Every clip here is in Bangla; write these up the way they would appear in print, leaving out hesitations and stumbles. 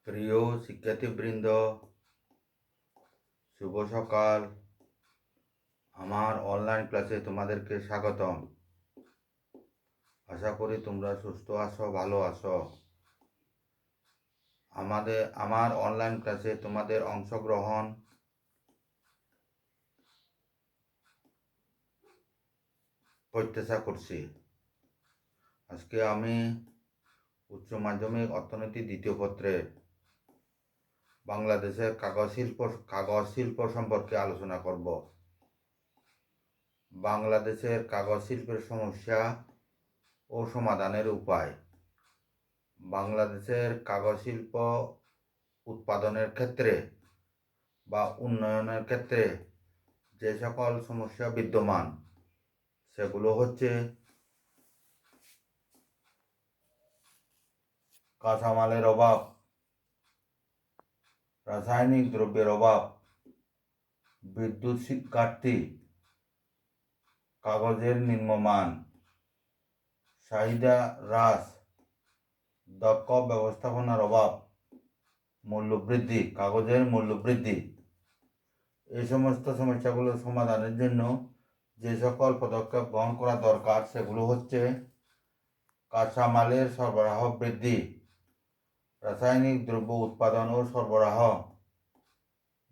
প্রিয় শিক্ষার্থীবৃন্দ, শুভ সকাল। আমার অনলাইন ক্লাসে তোমাদেরকে স্বাগতম। আশা করি তোমরা সুস্থ আছো, ভালো আছো। আমার অনলাইন ক্লাসে তোমাদের অংশগ্রহণ প্রত্যাশা করছি। আজকে আমি উচ্চ মাধ্যমিক অর্থনীতি দ্বিতীয় পত্রের বাংলাদেশের কাগজ শিল্প সম্পর্কে আলোচনা করব। বাংলাদেশের কাগজ শিল্পের সমস্যা ও সমাধানের উপায়। বাংলাদেশের কাগজ শিল্প উৎপাদনের ক্ষেত্রে বা উন্নয়নের ক্ষেত্রে যে সকল সমস্যা বিদ্যমান সেগুলো হচ্ছে কাঁচামালের অভাব, রাসায়নিক দ্রব্যের অভাব, বিদ্যুৎ ঘাটতি, কাগজের নিম্নমান, চাহিদা হ্রাস, দক্ষ ব্যবস্থাপনার অভাব, মূল্যবৃদ্ধি, কাগজের মূল্যবৃদ্ধি। এই সমস্ত সমস্যাগুলো সমাধানের জন্য যে সকল পদক্ষেপ গ্রহণ করা দরকার সেগুলো হচ্ছে কাঁচামালের সরবরাহ বৃদ্ধি, রাসায়নিক দ্রব্য উৎপাদন ও সরবরাহ,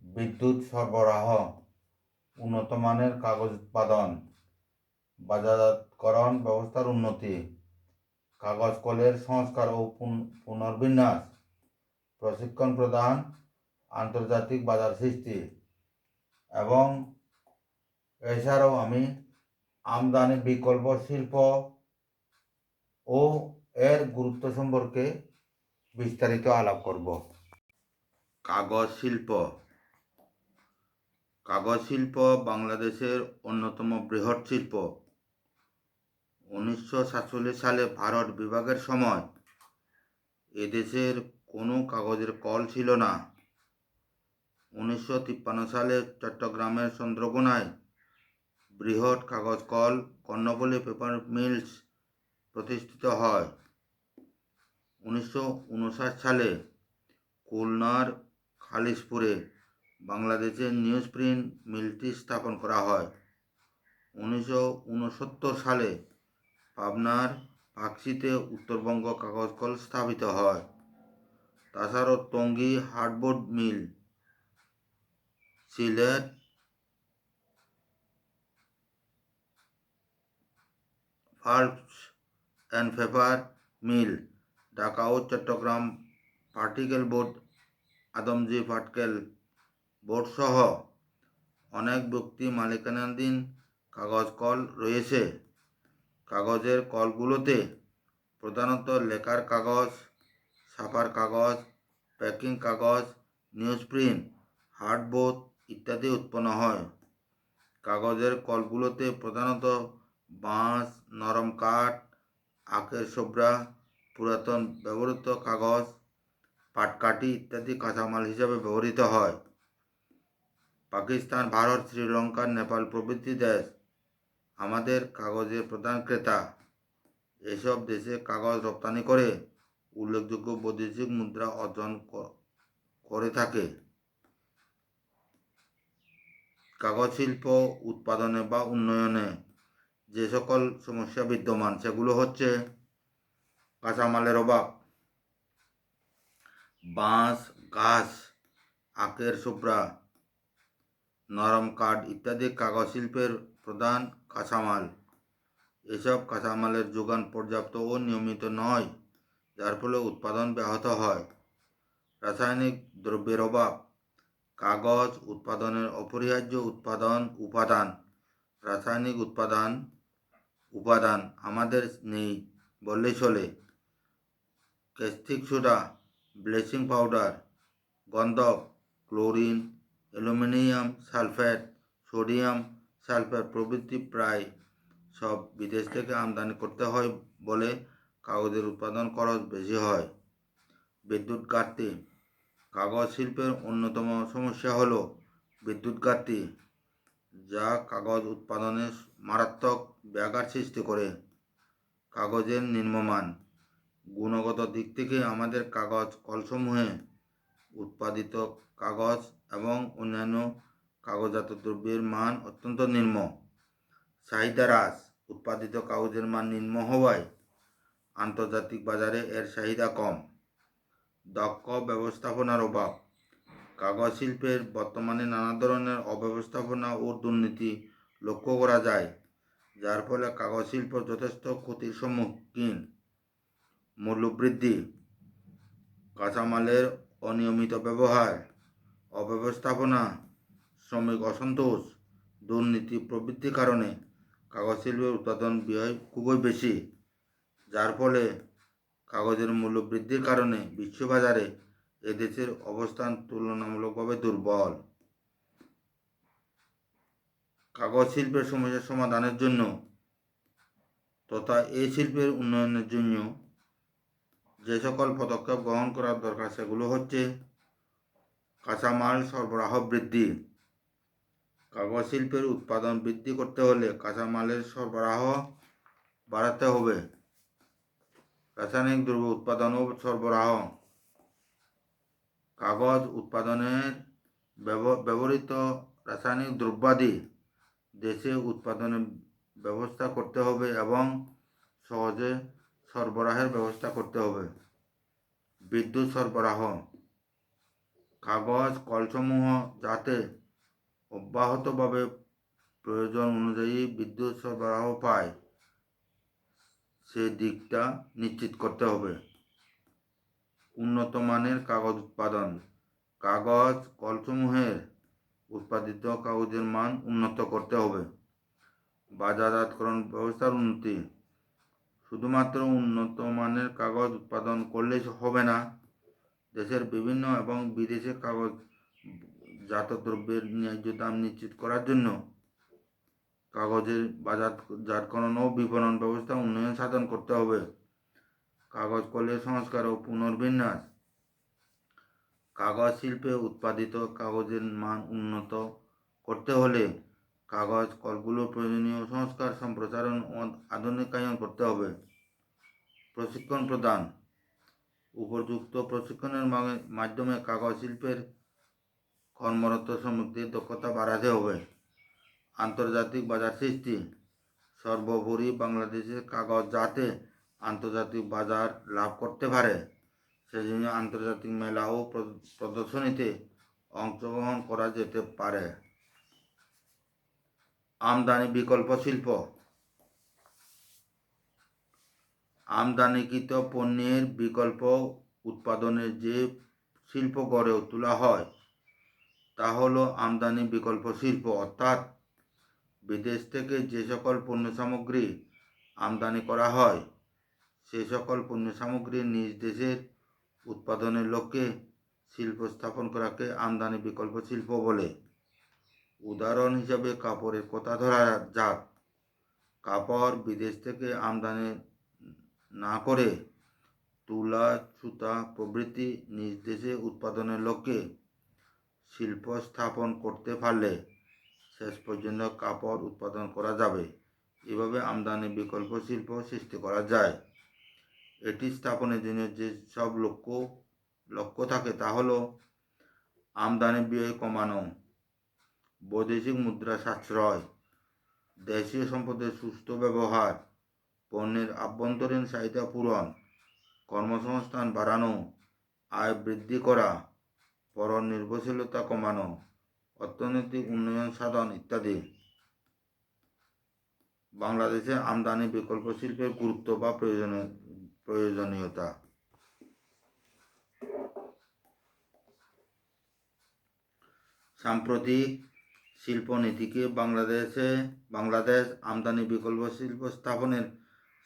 বিদ্যুৎ সরবরাহ, উন্নত মানের কাগজ উৎপাদন, বাজারজাতকরণ ব্যবস্থার উন্নতি, কাগজ কলের সংস্কার ও পুনর্বিন্যাস, প্রশিক্ষণ প্রদান, আন্তর্জাতিক বাজার সৃষ্টি। এবং এছাড়াও আমি আমদানি বিকল্প শিল্প ও এর গুরুত্ব সম্পর্কে বিস্তারিত আলাপ করব। কাগজ শিল্প। কাগজ শিল্প বাংলাদেশের অন্যতম বৃহৎ শিল্প। 1947 সালে ভারত বিভাগের সময় এদেশের কোনো কাগজের কল ছিল না। 1953 সালে চট্টগ্রামের চন্দ্রকোনায় বৃহৎ কাগজ কল কর্ণফুলী পেপার মিলস প্রতিষ্ঠিত হয়। 1959 সালে খুলনার খালিশপুরে বাংলাদেশের নিউজ প্রিন্ট মিলটি স্থাপন করা হয়। 1969 সালে পাবনার পাকশিতে উত্তরবঙ্গ কাগজ কল স্থাপিত হয়। তাছাড়াও Tongi hardboard mill, Sylhet pulps and paper mill, Dhaka ও Chittagong particle board, Adamjee particle board সহ অনেক ব্যক্তি মালিকানাধীন কাগজ কল রয়েছে। কাগজের কলগুলোতে প্রধানত লেখার কাগজ, ছাপার কাগজ, প্যাকিং কাগজ, নিউজ প্রিন্ট, হার্ডবোর্ড ইত্যাদি উৎপন্ন হয়। কাগজের কলগুলোতে প্রধানত বাঁশ, নরম কাঠ, আখের ছোবড়া, পুরাতন ব্যবহৃত কাগজ, পাটকাঠি ইত্যাদি কাঁচামাল হিসাবে ব্যবহৃত হয়। পাকিস্তান, ভারত, শ্রীলঙ্কা, নেপাল প্রভৃতি দেশ আমাদের কাগজের প্রধান ক্রেতা। এসব দেশে কাগজ রপ্তানি করে উল্লেখযোগ্য বৈদেশিক মুদ্রা অর্জন করে থাকে। কাগজ শিল্প উৎপাদনে বা উন্নয়নে যে সকল সমস্যা বিদ্যমান সেগুলো হচ্ছে কাঁচামালের অভাব, বাঁশ, ঘাস, আখের ছোবড়া, নরম কাঠ ইত্যাদি কাগজ শিল্পের প্রধান কাঁচামাল। এসব কাঁচামালের যোগান পর্যাপ্ত ও নিয়মিত নয়, যার ফলে উৎপাদন ব্যাহত হয়। রাসায়নিক দ্রব্যের অভাব। কাগজ উৎপাদনের অপরিহার্য উপাদান রাসায়নিক উপাদান আমাদের নেই বললেই চলে। ক্যাস্টিক সোডা, ব্লিচিং পাউডার, গন্ধক, chlorine, aluminium sulphate, sodium sulphate প্রভৃতি প্রায় সব বিদেশ থেকে আমদানি করতে হয় বলে কাগজের উৎপাদন খরচ বেশি হয়। বিদ্যুৎ ঘাটতি। কাগজ শিল্পের অন্যতম সমস্যা হল বিদ্যুৎ ঘাটতি, যা কাগজ উৎপাদনে মারাত্মক ব্যাঘাত সৃষ্টি করে। কাগজের নিম্নমান। গুণগত দিক থেকে আমাদের কাগজ কলসমূহে উৎপাদিত কাগজ এবং অন্যান্য কাগজজাত দ্রব্যের মান অত্যন্ত নিম্ন। চাহিদা হ্রাস, উৎপাদিত কাগজের মান নিম্ন হওয়ায় আন্তর্জাতিক বাজারে এর চাহিদা কম। দক্ষ ব্যবস্থাপনার অভাব, কাগজ শিল্পের বর্তমানে নানা ধরনের অব্যবস্থাপনা ও দুর্নীতি লক্ষ্য করা যায়, যার ফলে কাগজ শিল্প যথেষ্ট ক্ষতির সম্মুখীন। মূল্যবৃদ্ধি, কাঁচামালের অনিয়মিত ব্যবহার, অব্যবস্থাপনা, শ্রমিক অসন্তোষ, দুর্নীতি প্রভৃতির কারণে কাগজ শিল্পের উৎপাদন ব্যয় খুবই বেশি, যার ফলে কাগজের মূল্য বৃদ্ধির কারণে বিশ্ববাজারে এদেশের অবস্থান তুলনামূলকভাবে দুর্বল। কাগজ শিল্পের সমস্যা সমাধানের জন্য তথা এই শিল্পের উন্নয়নের জন্য যে সকল পদক্ষেপ গ্রহণ করার দরকার সেগুলো হচ্ছে: কাঁচামাল সরবরাহ বৃদ্ধি। কাগজ শিল্পের উৎপাদন বৃদ্ধি করতে হলে কাঁচামালের সরবরাহ বাড়াতে হবে। রাসায়নিক দ্রব্য উৎপাদন ও সরবরাহ, কাগজ উৎপাদনের ব্যবহৃত রাসায়নিক দ্রব্যাদি দেশে উৎপাদনের ব্যবস্থা করতে হবে এবং সহজে সরবরাহের ব্যবস্থা করতে হবে। বিদ্যুৎ সরবরাহ, কাগজ কলসমূহ যাতে অব্যাহতভাবে প্রয়োজন অনুযায়ী বিদ্যুৎ সরবরাহ পায় সে দিকটা নিশ্চিত করতে হবে। উন্নত মানের কাগজ উৎপাদন, কাগজ কলসমূহের উৎপাদিত কাগজের মান উন্নত করতে হবে। বাজারজাতকরণ ব্যবস্থার উন্নতি, শুধুমাত্র উন্নত মানের কাগজ উৎপাদন করলেই হবে না, দেশের বিভিন্ন এবং বিদেশে কাগজজাত দ্রব্যের ন্যায্য দাম নিশ্চিত করার জন্য কাগজের বাজারজাতকরণ ও বিপণন ব্যবস্থা উন্নয়ন সাধন করতে হবে। কাগজ কলের সংস্কার ও পুনর্বিন্যাস, কাগজ শিল্পে উৎপাদিত কাগজের মান উন্নত করতে হলে কাগজ কলগুলোর প্রয়োজনীয় সংস্কার, সম্প্রসারণ ও আধুনিকায়ন করতে হবে। প্রশিক্ষণ প্রদান, উপযুক্ত প্রশিক্ষণের মাধ্যমে কাগজ শিল্পের কর্মরত শ্রমিকদের দক্ষতা বাড়াতে হবে। আন্তর্জাতিক বাজার সৃষ্টি, সর্বোপরি বাংলাদেশের কাগজ যাতে আন্তর্জাতিক বাজার লাভ করতে পারে সেজন্য আন্তর্জাতিক মেলা ও প্রদর্শনীতে অংশগ্রহণ করা যেতে পারে। আমদানি বিকল্প শিল্প, আমদানিকৃত পণ্যের বিকল্প উৎপাদনের যে শিল্প গড়ে তোলা হয় তা হলো আমদানি বিকল্প শিল্প। অর্থাৎ বিদেশ থেকে যে সকল পণ্য সামগ্রী আমদানি করা হয় সে সকল পণ্য সামগ্রী নিজ দেশের উৎপাদনের লক্ষ্যে শিল্প স্থাপন করাকে আমদানি বিকল্প শিল্প বলে। উদাহরণ হিসাবে কাপড়ের কথা ধরা যাক, কাপড় বিদেশ থেকে আমদানি না করে তুলা, সুতা প্রভৃতি নিজ দেশে উৎপাদনের লক্ষ্যে শিল্প স্থাপন করতে পারলে শেষ পর্যন্ত কাপড় উৎপাদন করা যাবে। এভাবে আমদানি বিকল্প শিল্প সৃষ্টি করা যায়। এটি স্থাপনের জন্য যে সব লক্ষ্য থাকে তা হলো আমদানি ব্যয় কমানো, বৈদেশিক মুদ্রা সাশ্রয়, দেশীয় সম্পদের সুস্থ ব্যবহার, পণ্যের আভ্যন্তরীণ চাহিদা পূরণ, কর্মসংস্থান বাড়ানো, আয় বৃদ্ধি করা, পর নির্ভরশীলতা কমানো, অর্থনৈতিক উন্নয়ন সাধন ইত্যাদি। বাংলাদেশে আমদানি বিকল্প শিল্পের গুরুত্ব বা প্রয়োজনীয়তা। সাম্প্রতিক শিল্পনীতিকে বাংলাদেশ আমদানি বিকল্প শিল্প স্থাপনের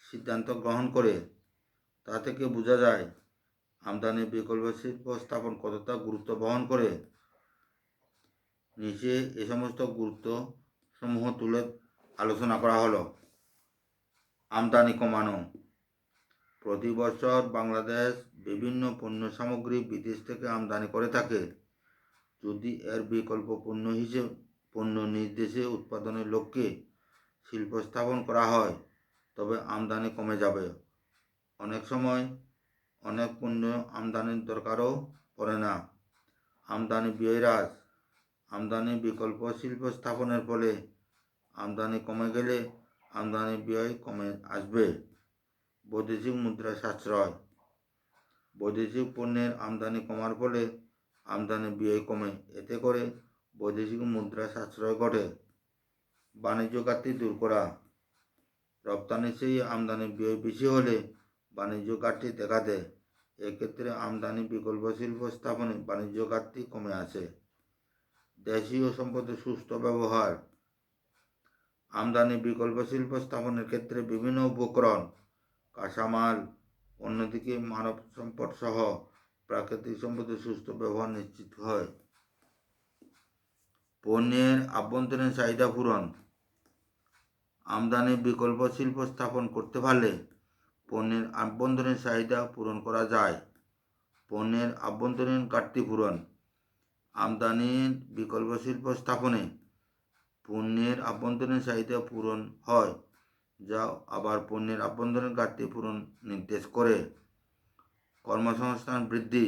সিদ্ধান্ত গ্রহণ করে। তা থেকে বোঝা যায় আমদানি বিকল্প শিল্প স্থাপন কতটা গুরুত্ব বহন করে। নিচে এ সমস্ত গুরুত্ব সমূহ তুলে আলোচনা করা হলো। আমদানি কমানো, প্রতি বছর বাংলাদেশ বিভিন্ন পণ্য সামগ্রী বিদেশ থেকে আমদানি করে থাকে। যদি এর বিকল্প পণ্য নিজ দেশে উৎপাদনের লক্ষ্যে শিল্প স্থাপন করা হয় তবে আমদানি কমে যাবে। অনেক সময় অনেক পণ্য আমদানির দরকারও পড়ে না। আমদানি ব্যয় হ্রাস, আমদানি বিকল্প শিল্প স্থাপনের ফলে আমদানি কমে গেলে আমদানি ব্যয় কমে আসবে। বৈদেশিক মুদ্রা সাশ্রয়, বৈদেশিক পণ্যের আমদানি কমার ফলে আমদানি ব্যয় কমে, এতে করে বৈদেশিক মুদ্রা সাশ্রয় ঘটে। বাণিজ্য ঘাটতি দূর করা, রপ্তানি সেই আমদানি ব্যয় বেশি হলে বাণিজ্য ঘাটতি দেখা দেয়। এক্ষেত্রে আমদানি বিকল্প শিল্প স্থাপনে বাণিজ্য ঘাটতি কমে আসে। দেশীয় সম্পদের সুস্থ ব্যবহার, আমদানি বিকল্প শিল্প স্থাপনের ক্ষেত্রে বিভিন্ন উপকরণ, কাঁচামাল, অন্যদিকে মানব সম্পদ সহ প্রাকৃতিক সম্পদের সুস্থ ব্যবহার নিশ্চিত হয়। পণ্যের আভ্যন্তরীণ চাহিদা পূরণ, আমদানি বিকল্প শিল্প স্থাপন করতে পারলে পণ্যের আভ্যন্তরীণ চাহিদা পূরণ করা যায়। পণ্যের আভ্যন্তরীণ ঘাটতি পূরণ, আমদানির বিকল্প শিল্প স্থাপনে পণ্যের আভ্যন্তরীণ চাহিদা পূরণ হয়, যা আবার পণ্যের আভ্যন্তরীণ ঘাটতি পূরণ নির্দেশ করে। কর্মসংস্থান বৃদ্ধি,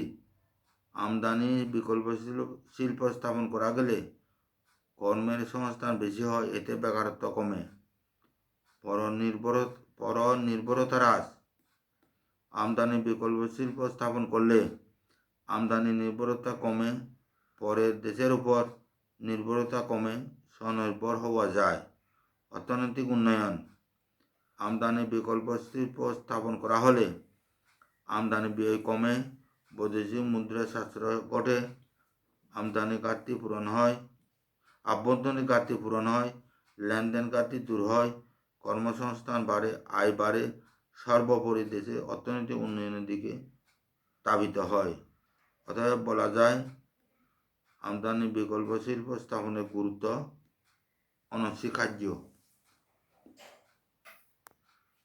আমদানি বিকল্প শিল্প স্থাপন করা গেলে কর্মের সংস্থান বেশি হয়, এতে বেকারত্ব কমে। পরনির্ভরতা হ্রাস, আমদানি বিকল্প শিল্প স্থাপন করলে আমদানি নির্ভরতা কমে, পরের দেশের উপর নির্ভরতা কমে, স্বনির্ভর হওয়া যায়। অর্থনৈতিক উন্নয়ন, আমদানি বিকল্প শিল্প স্থাপন করা হলে আমদানি ব্যয় কমে, বৈদেশিক মুদ্রা সাশ্রয় ঘটে, আমদানি ঘাটতি পূরণ হয়, আভ্যন্তরীণ ঘাটতি পূরণ হয়, লেনদেন ঘাটতি দূর হয়, কর্মসংস্থান বাড়ে, আয় বাড়ে, সর্বোপরি দেশে অর্থনৈতিক উন্নয়নের দিকে ধাবিত হয়। অতএব বলা যায় আমদানি বিকল্প শিল্প স্থাপনের গুরুত্ব অনস্বীকার্য।